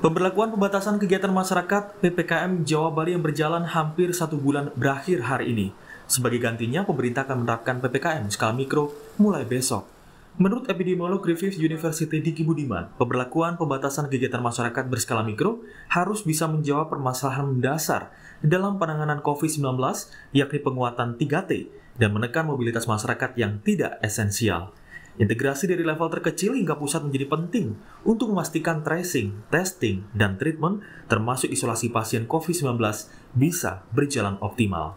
Pemberlakuan pembatasan kegiatan masyarakat PPKM Jawa Bali yang berjalan hampir 1 bulan berakhir hari ini. Sebagai gantinya, pemerintah akan menerapkan PPKM skala mikro mulai besok. Menurut epidemiolog Griffith University Diki Budiman, pemberlakuan pembatasan kegiatan masyarakat berskala mikro harus bisa menjawab permasalahan mendasar dalam penanganan COVID-19, yakni penguatan 3T dan menekan mobilitas masyarakat yang tidak esensial. Integrasi dari level terkecil hingga pusat menjadi penting untuk memastikan tracing, testing, dan treatment termasuk isolasi pasien COVID-19 bisa berjalan optimal.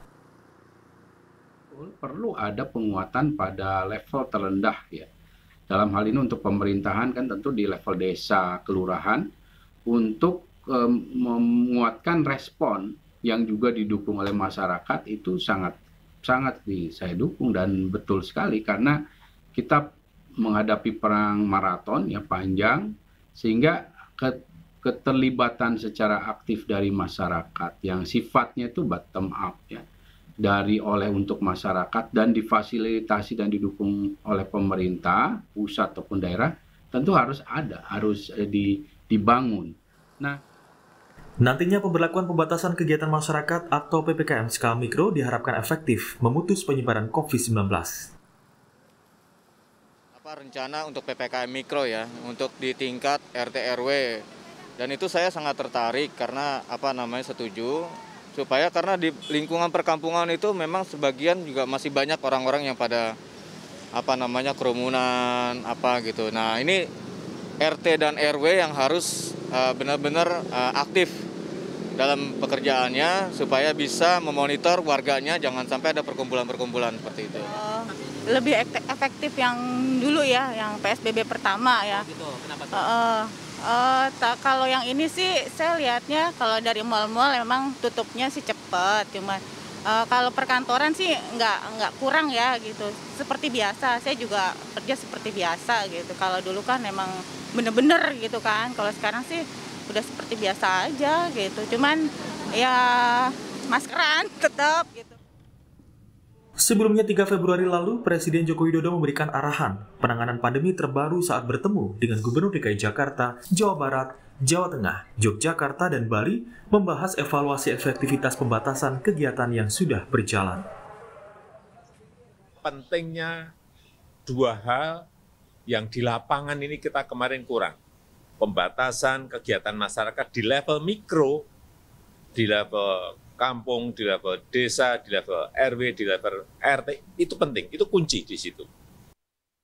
Perlu ada penguatan pada level terendah ya. Dalam hal ini untuk pemerintahan kan tentu di level desa, kelurahan untuk menguatkan respon yang juga didukung oleh masyarakat itu sangat saya dukung dan betul sekali karena kita menghadapi perang maraton ya panjang sehingga keterlibatan secara aktif dari masyarakat yang sifatnya itu bottom up ya oleh untuk masyarakat dan difasilitasi dan didukung oleh pemerintah pusat ataupun daerah tentu harus dibangun. Nantinya pemberlakuan pembatasan kegiatan masyarakat atau PPKM skala mikro diharapkan efektif memutus penyebaran COVID-19. Rencana untuk PPKM mikro ya, untuk di tingkat RT RW. Dan itu saya sangat tertarik karena setuju supaya karena di lingkungan perkampungan itu memang sebagian juga masih banyak orang-orang yang pada kerumunan gitu. Nah, ini RT dan RW yang harus benar-benar aktif dalam pekerjaannya supaya bisa memonitor warganya jangan sampai ada perkumpulan-perkumpulan seperti itu. Lebih efektif yang dulu ya, yang PSBB pertama ya. Gitu, kenapa tuh? Kalau yang ini sih saya lihatnya kalau dari mal-mal memang tutupnya sih cepat, cuma kalau perkantoran sih nggak kurang ya gitu. Seperti biasa, saya juga kerja seperti biasa gitu. Kalau dulu kan memang bener-bener gitu kan. Kalau sekarang sih udah seperti biasa aja gitu. Cuman ya maskeran tetap gitu. Sebelumnya 3 Februari lalu, Presiden Joko Widodo memberikan arahan penanganan pandemi terbaru saat bertemu dengan Gubernur DKI Jakarta, Jawa Barat, Jawa Tengah, Yogyakarta, dan Bali membahas evaluasi efektivitas pembatasan kegiatan yang sudah berjalan. Pentingnya dua hal yang di lapangan ini kita kemarin kurang. Pembatasan kegiatan masyarakat di level mikro, di level kampung, di level desa, di level RW, di level RT, itu penting, itu kunci di situ.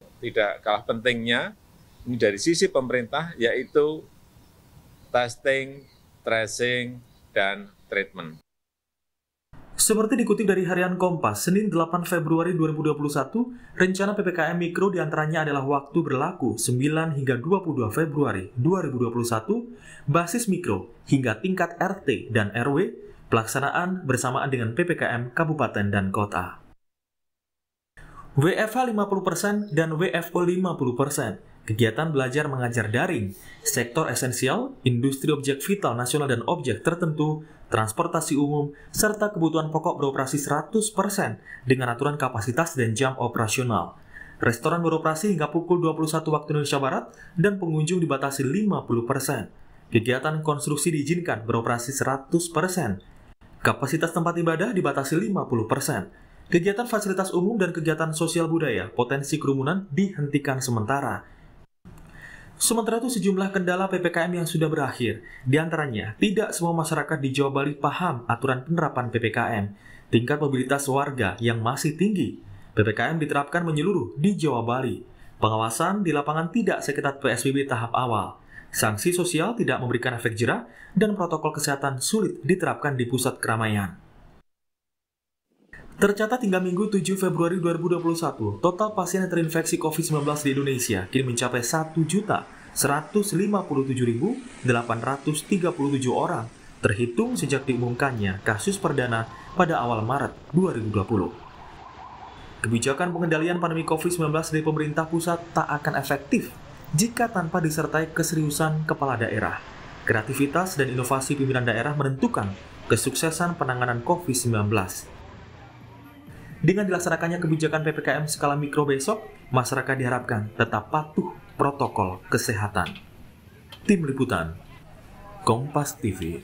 Tidak kalah pentingnya, ini dari sisi pemerintah, yaitu testing, tracing, dan treatment. Seperti dikutip dari Harian Kompas, Senin 8 Februari 2021, rencana PPKM Mikro diantaranya adalah waktu berlaku 9 hingga 22 Februari 2021, basis mikro hingga tingkat RT dan RW, pelaksanaan bersamaan dengan PPKM Kabupaten dan Kota. WFH 50% dan WFO 50%. Kegiatan belajar mengajar daring, sektor esensial, industri objek vital nasional dan objek tertentu, transportasi umum, serta kebutuhan pokok beroperasi 100% dengan aturan kapasitas dan jam operasional. Restoran beroperasi hingga pukul 21 waktu Indonesia Barat dan pengunjung dibatasi 50%. Kegiatan konstruksi diizinkan beroperasi 100%. Kapasitas tempat ibadah dibatasi 50%. Kegiatan fasilitas umum dan kegiatan sosial budaya, potensi kerumunan dihentikan sementara. Sementara itu sejumlah kendala PPKM yang sudah berakhir, diantaranya tidak semua masyarakat di Jawa Bali paham aturan penerapan PPKM, tingkat mobilitas warga yang masih tinggi. PPKM diterapkan menyeluruh di Jawa Bali. Pengawasan di lapangan tidak seketat PSBB tahap awal. Sanksi sosial tidak memberikan efek jera, dan protokol kesehatan sulit diterapkan di pusat keramaian. Tercatat hingga Minggu 7 Februari 2021, total pasien yang terinfeksi COVID-19 di Indonesia kini mencapai 1.157.837 orang, terhitung sejak diumumkannya kasus perdana pada awal Maret 2020. Kebijakan pengendalian pandemi COVID-19 dari pemerintah pusat tak akan efektif jika tanpa disertai keseriusan kepala daerah. Kreativitas dan inovasi pimpinan daerah menentukan kesuksesan penanganan COVID-19. Dengan dilaksanakannya kebijakan PPKM skala mikro besok, masyarakat diharapkan tetap patuh protokol kesehatan. Tim Liputan, Kompas TV.